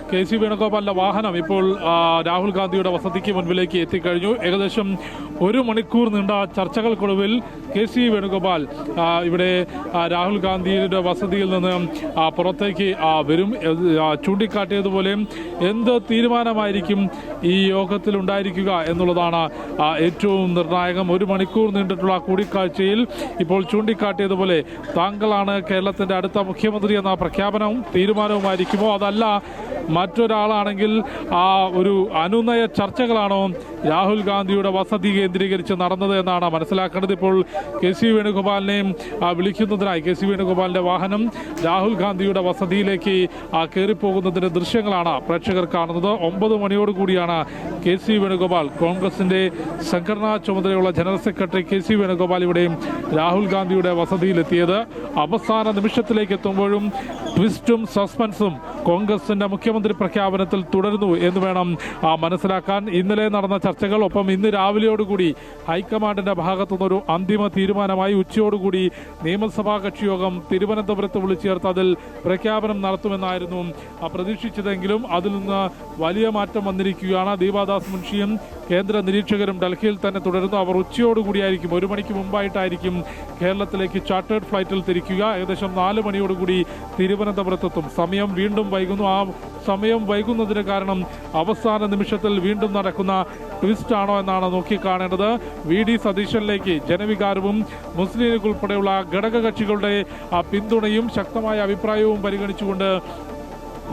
K C. വേണുഗോപാലിന്റെ വാഹനം ഇപ്പോൾ രാഹുൽ ഗാന്ധിയുടെ വസതിക്ക് മുൻപിലേക്ക് എത്തിക്കഴിഞ്ഞു. ഏകദേശം 1 മണിക്കൂർ നീണ്ട ചർച്ചകൾക്കൊടുവിൽ കെ.സി. വേണുഗോപാൽ ഇവിടെ രാഹുൽ ഗാന്ധിയുടെ വസതിയിൽ നിന്ന് പുറത്തേക്ക് വരും. ചൂണ്ടിക്കാട്ടിയതുപോലെ എന്ത് തീരുമാനമായിരിക്കും ഈ യോഗത്തിൽ ഉണ്ടായിരിക്കുക എന്നുള്ളതാണ് ഏറ്റവും നിർണായകം. 1 മണിക്കൂർ നീണ്ടിട്ടുള്ള കൂടിക്കാഴ്ചയിൽ ഇപ്പോൾ ചൂണ്ടിക്കാട്ടിയതുപോലെ താങ്കളാണ് കേരളത്തിന്റെ അടുത്ത മുഖ്യമന്ത്രി എന്ന പ്രഖ്യാപനവും തീരുമാനവുമായിരിക്കുമോ, അതല്ല മറ്റൊരാളാണെങ്കിൽ ഒരു അനുനയ ചർച്ചകളാണോ രാഹുൽ ഗാന്ധിയുടെ വസതി കേന്ദ്രീകരിച്ച് നടന്നത് എന്നാണ് മനസ്സിലാക്കേണ്ടത്. ഇപ്പോൾ കെ.സി. വേണുഗോപാലിനെയും വിളിക്കുന്നതിനായി കെ.സി. വേണുഗോപാലിന്റെ വാഹനം രാഹുൽ ഗാന്ധിയുടെ വസതിയിലേക്ക് കയറിപ്പോകുന്നതിന്റെ ദൃശ്യങ്ങളാണ് പ്രേക്ഷകർ കാണുന്നത്. 9 മണിയോടുകൂടിയാണ് കെ.സി. വേണുഗോപാൽ, കോൺഗ്രസിന്റെ സംഘടനാ ചുമതലയുള്ള ജനറൽ സെക്രട്ടറി കെ.സി. വേണുഗോപാൽ ഇവിടെയും രാഹുൽ ഗാന്ധിയുടെ വസതിയിലെത്തിയത്. അവസാന നിമിഷത്തിലേക്ക് എത്തുമ്പോഴും ട്വിസ്റ്റും സസ്പെൻസും കോൺഗ്രസിന്റെ മുഖ്യമന്ത്രി പ്രഖ്യാപനത്തിൽ തുടരുന്നു എന്ന് വേണം മനസ്സിലാക്കാൻ. ഇന്നലെ നടന്ന ചർച്ചകൾ, ഒപ്പം ഇന്ന് രാവിലെയോടുകൂടി ഹൈക്കമാൻഡിന്റെ ഭാഗത്തുനിന്നൊരു അന്തിമ തീരുമാനമായി ഉച്ചയോടുകൂടി നിയമസഭാ കക്ഷിയോഗം തിരുവനന്തപുരത്ത് വിളിച്ചു ചേർത്ത് അതിൽ പ്രഖ്യാപനം നടത്തുമെന്നായിരുന്നു പ്രതീക്ഷിച്ചതെങ്കിലും അതിൽ നിന്ന് വലിയ മാറ്റം വന്നിരിക്കുകയാണ്. ദീപാദാസ് മുൻഷിയും കേന്ദ്ര നിരീക്ഷകരും ഡൽഹിയിൽ തന്നെ തുടരുന്നു. അവർ ഉച്ചയോടുകൂടിയായിരിക്കും, 1 മണിക്ക് മുമ്പായിട്ടായിരിക്കും കേരളത്തിലേക്ക് ചാർട്ടേഡ് ഫ്ലൈറ്റിൽ തിരിക്കുക. ഏകദേശം 4 മണിയോടുകൂടി തിരുവനന്തപുരത്തെത്തും. സമയം വീണ്ടും വൈകുന്നു. ആ സമയം വൈകുന്നതിന് കാരണം അവസാന നിമിഷത്തിൽ വീണ്ടും നടക്കുന്ന ട്വിസ്റ്റ് ആണോ എന്നാണ് നോക്കിക്കാണേണ്ടത്. വി.ഡി. സതീശനിലേക്ക് ജനവികാരവും മുസ്ലിം ലീഗ് ഉൾപ്പെടെയുള്ള ഘടകകക്ഷികളുടെ പിന്തുണയും ശക്തമായ അഭിപ്രായവും പരിഗണിച്ചുകൊണ്ട്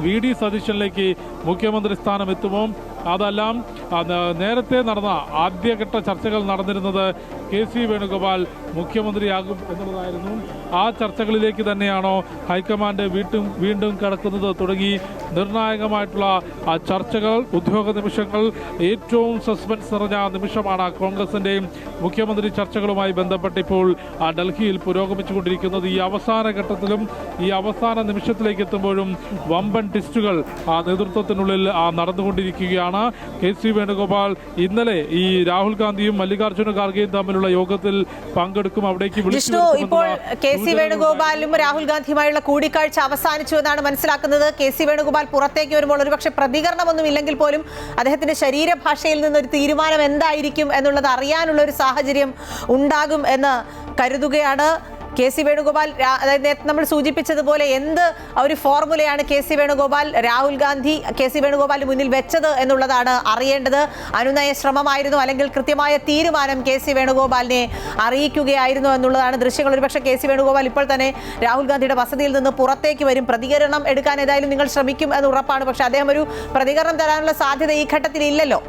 വി.ഡി. സതീശനിലേക്ക് മുഖ്യമന്ത്രി സ്ഥാനം എത്തുമോ, അതെല്ലാം നേരത്തെ നടന്ന ആദ്യഘട്ട ചർച്ചകൾ നടന്നിരുന്നത് കെ.സി. വേണുഗോപാൽ മുഖ്യമന്ത്രിയാകും എന്നുള്ളതായിരുന്നു. ആ ചർച്ചകളിലേക്ക് തന്നെയാണോ ഹൈക്കമാൻഡ് വീണ്ടും കടക്കുന്നത് തുടങ്ങി നിർണായകമായിട്ടുള്ള ചർച്ചകൾ, ഉദ്യോഗ നിമിഷങ്ങൾ, ഏറ്റവും സസ്പെൻസ് നിറഞ്ഞ നിമിഷമാണ് കോൺഗ്രസിന്റെയും മുഖ്യമന്ത്രി ചർച്ചകളുമായി ബന്ധപ്പെട്ട് ഇപ്പോൾ ഡൽഹിയിൽ പുരോഗമിച്ചുകൊണ്ടിരിക്കുന്നത്. ഈ അവസാന ഘട്ടത്തിലും ഈ അവസാന നിമിഷത്തിലേക്ക് എത്തുമ്പോഴും വമ്പൻ ടിസ്റ്റുകൾ നേതൃത്വത്തിനുള്ളിൽ നടന്നുകൊണ്ടിരിക്കുകയാണ്. കെ.സി. വേണുഗോപാൽ ഇന്നലെ ഈ രാഹുൽ ഗാന്ധിയും മല്ലികാർജ്ജുന ഖാർഗെയും തമ്മിലുള്ള യോഗത്തിൽ പങ്കെടുക്കും. അവിടേക്ക് ഇപ്പോൾ കെ.സി. വേണുഗോപാലും രാഹുൽ ഗാന്ധിയുമായുള്ള കൂടിക്കാഴ്ച അവസാനിച്ചു എന്നാണ് മനസ്സിലാക്കുന്നത്. കെ.സി. വേണുഗോപാൽ പുറത്തേക്ക് വരുമ്പോൾ ഒരുപക്ഷെ പ്രതികരണമൊന്നും ഇല്ലെങ്കിൽ പോലും അദ്ദേഹത്തിന്റെ ശരീരഭാഷയിൽ നിന്നൊരു തീരുമാനം എന്തായിരിക്കും എന്നുള്ളത് അറിയാനുള്ള ഒരു സാഹചര്യം ഉണ്ടാകും എന്ന് കരുതുകയാണ്. കെ.സി. വേണുഗോപാൽ, അതായത് നമ്മൾ സൂചിപ്പിച്ചതുപോലെ എന്ത് ഒരു ഫോർമുലയാണ് കെ.സി. വേണുഗോപാൽ രാഹുൽ ഗാന്ധി കെ.സി. വേണുഗോപാലിന് മുന്നിൽ വെച്ചത് എന്നുള്ളതാണ് അറിയേണ്ടത്. അനുനയ ശ്രമമായിരുന്നു, അല്ലെങ്കിൽ കൃത്യമായ തീരുമാനം കെ.സി. വേണുഗോപാലിനെ അറിയിക്കുകയായിരുന്നു എന്നുള്ളതാണ് ദൃശ്യങ്ങൾ. ഒരുപക്ഷെ കെ.സി. വേണുഗോപാൽ ഇപ്പോൾ തന്നെ രാഹുൽ ഗാന്ധിയുടെ വസതിയിൽ നിന്ന് പുറത്തേക്ക് വരും. പ്രതികരണം എടുക്കാൻ ഏതായാലും നിങ്ങൾ ശ്രമിക്കും എന്ന് ഉറപ്പാണ്. പക്ഷെ അദ്ദേഹം ഒരു പ്രതികരണം തരാനുള്ള സാധ്യത ഈ ഘട്ടത്തിൽ ഇല്ലല്ലോ.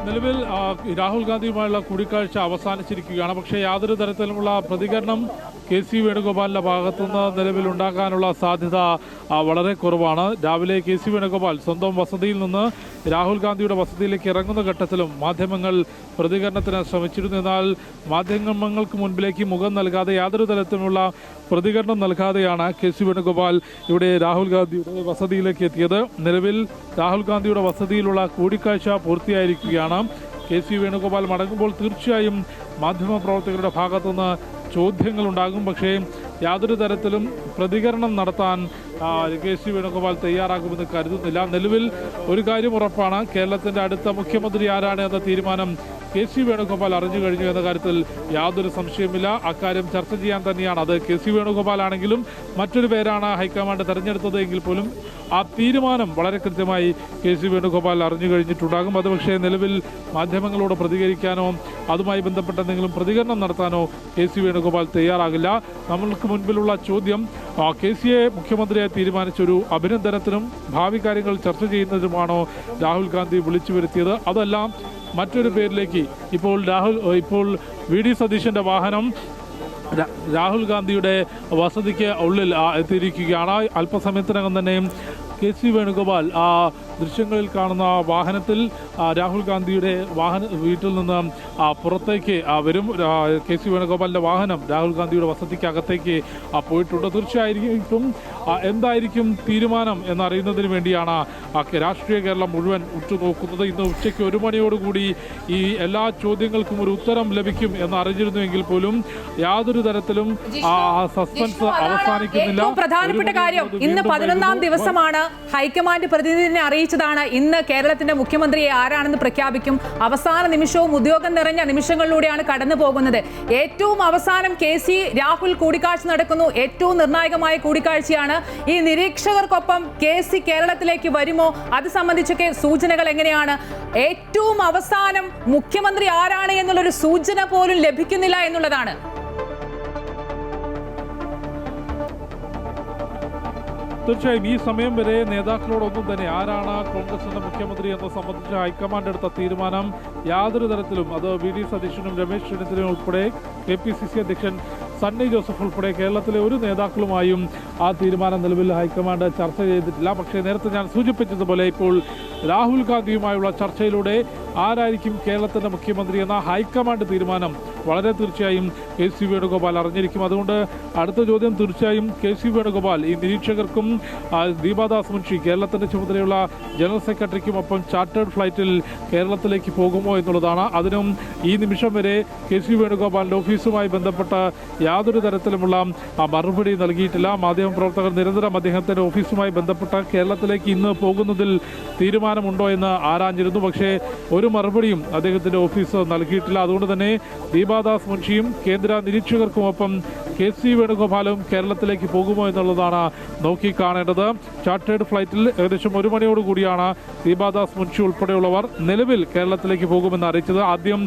നിലവിൽ രാഹുൽ ഗാന്ധിയുമായുള്ള കൂടിക്കാഴ്ച അവസാനിച്ചിരിക്കുകയാണ്. പക്ഷേ യാതൊരു തരത്തിലുമുള്ള പ്രതികരണം കെ.സി. വേണുഗോപാലിന്റെ ഭാഗത്തുനിന്ന് നിലവിൽ ഉണ്ടാകാനുള്ള സാധ്യത വളരെ കുറവാണ്. രാവിലെ കെ.സി. വേണുഗോപാൽ സ്വന്തം വസതിയിൽ നിന്ന് രാഹുൽ ഗാന്ധിയുടെ വസതിയിലേക്ക് ഇറങ്ങുന്ന ഘട്ടത്തിലും മാധ്യമങ്ങൾ പ്രതികരണത്തിന് ശ്രമിച്ചിരുന്നു. എന്നാൽ മാധ്യമങ്ങൾക്ക് മുൻപിലേക്ക് മുഖം നൽകാതെ, യാതൊരു തരത്തിലുള്ള പ്രതികരണം നൽകാതെയാണ് കെ.സി. വേണുഗോപാൽ ഇവിടെ രാഹുൽ ഗാന്ധിയുടെ വസതിയിലേക്ക് എത്തിയത്. നിലവിൽ രാഹുൽ ഗാന്ധിയുടെ വസതിയിലുള്ള കൂടിക്കാഴ്ച പൂർത്തിയായിരിക്കുകയാണ്. കെ.സി. വേണുഗോപാൽ മടങ്ങുമ്പോൾ തീർച്ചയായും മാധ്യമപ്രവർത്തകരുടെ ഭാഗത്തുനിന്ന് ചോദ്യങ്ങളുണ്ടാകും. പക്ഷേ യാതൊരു തരത്തിലും പ്രതികരണം നടത്താൻ കെ.സി. വേണുഗോപാൽ തയ്യാറാകുമെന്ന് കരുതുന്നില്ല. നിലവിൽ ഒരു കാര്യം ഉറപ്പാണ്, കേരളത്തിന്റെ അടുത്ത മുഖ്യമന്ത്രി ആരാണ് എന്ന തീരുമാനം കെ.സി. വേണുഗോപാൽ അറിഞ്ഞു കഴിഞ്ഞു എന്ന കാര്യത്തിൽ യാതൊരു സംശയമില്ല. അക്കാര്യം ചർച്ച ചെയ്യാൻ തന്നെയാണ്. അത് കെ.സി. വേണുഗോപാൽ ആണെങ്കിലും മറ്റൊരു പേരാണ് ഹൈക്കമാൻഡ് തെരഞ്ഞെടുത്തത് എങ്കിൽ പോലും ആ തീരുമാനം വളരെ കൃത്യമായി കെ.സി. വേണുഗോപാൽ അറിഞ്ഞു കഴിഞ്ഞിട്ടുണ്ടാകും. അത് പക്ഷേ നിലവിൽ മാധ്യമങ്ങളോട് പ്രതികരിക്കാനോ അതുമായി ബന്ധപ്പെട്ട എന്തെങ്കിലും പ്രതികരണം നടത്താനോ കെ.സി. വേണുഗോപാൽ തയ്യാറാകില്ല. നമ്മൾക്ക് മുൻപിലുള്ള ചോദ്യം, കെ.സിയെ മുഖ്യമന്ത്രിയായി തീരുമാനിച്ചൊരു അഭിനന്ദനത്തിനും ഭാവി കാര്യങ്ങൾ ചർച്ച ചെയ്യുന്നതിനുമാണോ രാഹുൽ ഗാന്ധി വിളിച്ചു വരുത്തിയത്, അതെല്ലാം മറ്റൊരു പേരിലേക്ക് ഇപ്പോൾ വി.ഡി. സതീശന്റെ വാഹനം രാഹുൽ ഗാന്ധിയുടെ വസതിക്ക് ഉള്ളിൽ എത്തിയിരിക്കുകയാണ്. അല്പസമയത്തിനകം തന്നെ കെ.സി. വേണുഗോപാൽ ദൃശ്യങ്ങളിൽ കാണുന്ന വാഹനത്തിൽ രാഹുൽ ഗാന്ധിയുടെ വീട്ടിൽ നിന്ന് പുറത്തേക്ക് വരും. കെ സി വേണുഗോപാലിന്റെ വാഹനം രാഹുൽ ഗാന്ധിയുടെ വസതിക്കകത്തേക്ക് പോയിട്ടുണ്ട്. തീർച്ചയായിട്ടും എന്തായിരിക്കും തീരുമാനം എന്നറിയുന്നതിന് വേണ്ടിയാണ് രാഷ്ട്രീയ കേരളം മുഴുവൻ ഉറ്റുനോക്കുന്നത്. ഇന്ന് ഉച്ചയ്ക്ക് 1 മണിയോടുകൂടി ഈ എല്ലാ ചോദ്യങ്ങൾക്കും ഒരു ഉത്തരം ലഭിക്കും എന്ന് അറിഞ്ഞിരുന്നുവെങ്കിൽ പോലും യാതൊരു തരത്തിലും സസ്പെൻസ് അവസാനിക്കുന്നില്ല. പ്രധാനപ്പെട്ട കാര്യം, ഇന്ന് 11ാം ദിവസമാണ്. ഹൈക്കമാൻഡ് പ്രതിനിധിനെ അറിയിച്ചതാണ് ഇന്ന് കേരളത്തിന്റെ മുഖ്യമന്ത്രിയെ ആരാണെന്ന് പ്രഖ്യാപിക്കും. അവസാന നിമിഷവും ഉദ്യോഗം നിറഞ്ഞ നിമിഷങ്ങളിലൂടെയാണ് കടന്നു പോകുന്നത്. ഏറ്റവും അവസാനം KC രാഹുൽ കൂടിക്കാഴ്ച നടക്കുന്നു. ഏറ്റവും നിർണായകമായ കൂടിക്കാഴ്ചയാണ്. ഈ നിരീക്ഷകർക്കൊപ്പം KC കേരളത്തിലേക്ക് വരുമോ? അത് സംബന്ധിച്ചൊക്കെ സൂചനകൾ എങ്ങനെയാണ്? ഏറ്റവും അവസാനം മുഖ്യമന്ത്രി ആരാണ് എന്നുള്ളൊരു സൂചന പോലും ലഭിക്കുന്നില്ല എന്നുള്ളതാണ്. തീർച്ചയായും ഈ സമയം വരെ നേതാക്കളോടൊന്നും തന്നെ ആരാണ് കോൺഗ്രസിന്റെ മുഖ്യമന്ത്രി എന്നത് സംബന്ധിച്ച് ഹൈക്കമാൻഡ് എടുത്ത തീരുമാനം യാതൊരു തരത്തിലും അത് VD സതീശനും രമേശ് ചെന്നിത്തലയും ഉൾപ്പെടെ KPCC അധ്യക്ഷൻ സണ്ണി ജോസഫ് ഉൾപ്പെടെ കേരളത്തിലെ ഒരു നേതാക്കളുമായും ആ തീരുമാനം നിലവിൽ ഹൈക്കമാൻഡ് ചർച്ച ചെയ്തിട്ടില്ല. പക്ഷേ നേരത്തെ ഞാൻ സൂചിപ്പിച്ചതുപോലെ ഇപ്പോൾ രാഹുൽ ഗാന്ധിയുമായുള്ള ചർച്ചയിലൂടെ ആരായിരിക്കും കേരളത്തിന്റെ മുഖ്യമന്ത്രി എന്ന ഹൈക്കമാൻഡ് തീരുമാനം വളരെ തീർച്ചയായും KC വേണുഗോപാൽ അറിഞ്ഞിരിക്കും. അതുകൊണ്ട് അടുത്ത ചോദ്യം തീർച്ചയായും KC വേണുഗോപാൽ ഈ നിരീക്ഷകർക്കും ദീപാദാസ് മുൻഷി കേരളത്തിന്റെ ചുമതലയുള്ള ജനറൽ സെക്രട്ടറിക്കും ഒപ്പം ചാർട്ടേഡ് ഫ്ലൈറ്റിൽ കേരളത്തിലേക്ക് പോകുമോ എന്നുള്ളതാണ്. അതിനും ഈ നിമിഷം വരെ KC വേണുഗോപാലിന്റെ ഓഫീസുമായി ബന്ധപ്പെട്ട് യാതൊരു തരത്തിലുമുള്ള മറുപടി നൽകിയിട്ടില്ല. മാധ്യമപ്രവർത്തകർ നിരന്തരം അദ്ദേഹത്തിന്റെ ഓഫീസുമായി ബന്ധപ്പെട്ട് കേരളത്തിലേക്ക് ഇന്ന് പോകുന്നതിൽ തീരുമാനമുണ്ടോ എന്ന് ആരാഞ്ഞിരുന്നു. പക്ഷേ ഒരു മറുപടിയും അദ്ദേഹത്തിന്റെ ഓഫീസ് നൽകിയിട്ടില്ല. അതുകൊണ്ട് തന്നെ ദീപാദാസ് മുൻഷിയും കേന്ദ്ര നിരീക്ഷകർക്കുമൊപ്പം KC വേണുഗോപാലും കേരളത്തിലേക്ക് പോകുമോ എന്നുള്ളതാണ് നോക്കിക്കാണേണ്ടത്. ചാർട്ടേഡ് ഫ്ലൈറ്റിൽ ഏകദേശം 1 മണിയോടുകൂടിയാണ് ദീപാദാസ് മുൻഷി ഉൾപ്പെടെയുള്ളവർ നിലവിൽ കേരളത്തിലേക്ക് പോകുമെന്ന് അറിയിച്ചത്. ആദ്യം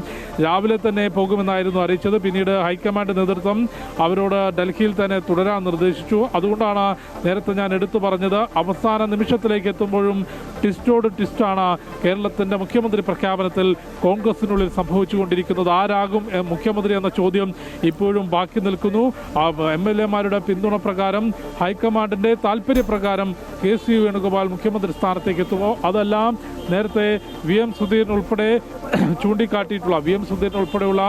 രാവിലെ തന്നെ പോകുമെന്നായിരുന്നു അറിയിച്ചത്. പിന്നീട് ഹൈക്കമാൻഡ് നേതൃത്വം അവരോട് ഡൽഹിയിൽ തന്നെ തുടരാൻ നിർദ്ദേശിച്ചു. അതുകൊണ്ടാണ് നേരത്തെ ഞാൻ എടുത്തു പറഞ്ഞത് അവസാന നിമിഷത്തിലേക്ക് എത്തുമ്പോഴും ട്വിസ്റ്റോട് ട്വിസ്റ്റാണ് കേരളത്തിന്റെ മുഖ്യമന്ത്രി പ്രഖ്യാപനത്തിൽ കോൺഗ്രസിനുള്ളിൽ സംഭവിച്ചുകൊണ്ടിരിക്കുന്നത്. ആരാകും മുഖ്യമന്ത്രി എന്ന ചോദ്യം ഇപ്പോഴും ബാക്കി നിൽക്കുന്നു. MLA-മാരുടെ പിന്തുണ പ്രകാരം ഹൈക്കമാൻഡിന്റെ താല്പര്യപ്രകാരം KC വേണുഗോപാൽ മുഖ്യമന്ത്രി സ്ഥാനത്തേക്ക് എത്തുമോ? അതെല്ലാം നേരത്തെ VM സുധീരൻ ഉൾപ്പെടെ ചൂണ്ടിക്കാട്ടിയിട്ടുള്ള ഉൾപ്പെടെയുള്ള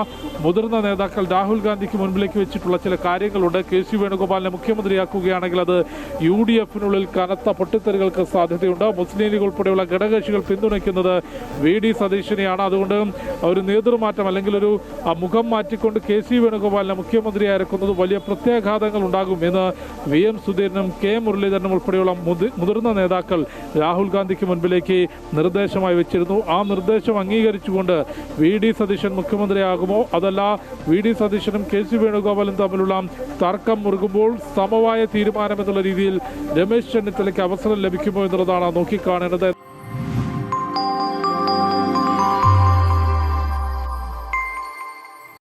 മുതിർന്ന നേതാക്കൾ രാഹുൽ ഗാന്ധിക്ക് മുൻപിലേക്ക് വെച്ചിട്ടുള്ള ചില കാര്യങ്ങളുണ്ട്. KC വേണുഗോപാലിനെ മുഖ്യമന്ത്രിയാക്കുകയാണെങ്കിൽ അത് UDF-നുള്ളിൽ കനത്ത പൊട്ടിത്തെറികൾക്ക് സാധ്യതയുണ്ട്. മുസ്ലിം ലീഗ് ഉൾപ്പെടെയുള്ള ഘടകകക്ഷികൾ പിന്തുണയ്ക്കുന്നത് VD സതീശനെയാണ്. അതുകൊണ്ട് ഒരു നേതൃമാറ്റം അല്ലെങ്കിൽ ഒരു മുഖം മാറ്റിക്കൊണ്ട് KC വേണുഗോപാലിനെ മുഖ്യമന്ത്രിയായി ഇറക്കുന്നത് വലിയ പ്രത്യാഘാതങ്ങൾ ഉണ്ടാകും എന്ന് VM സുധീരനും K മുരളീധരനും ഉൾപ്പെടെയുള്ള മുതിർന്ന നേതാക്കൾ രാഹുൽ ഗാന്ധിക്ക് മുൻപിലേക്ക് നിർദ്ദേശമായി വെച്ചിരുന്നു. ആ നിർദ്ദേശം അംഗീകരിച്ചുകൊണ്ട് VD സതീശൻ മുഖ്യമന്ത്രിയാകുമോ? അതല്ല VD സതീശനും KC വേണുഗോപാലും തമ്മിലുള്ള തർക്കം മുറുകുമ്പോൾ സമവായ തീരുമാനം എന്നുള്ള രീതിയിൽ രമേശ് ചെന്നിത്തലയ്ക്ക് അവസരം ലഭിക്കുമോ എന്നുള്ളതാണ് നോക്കിക്കാണേണ്ടത്.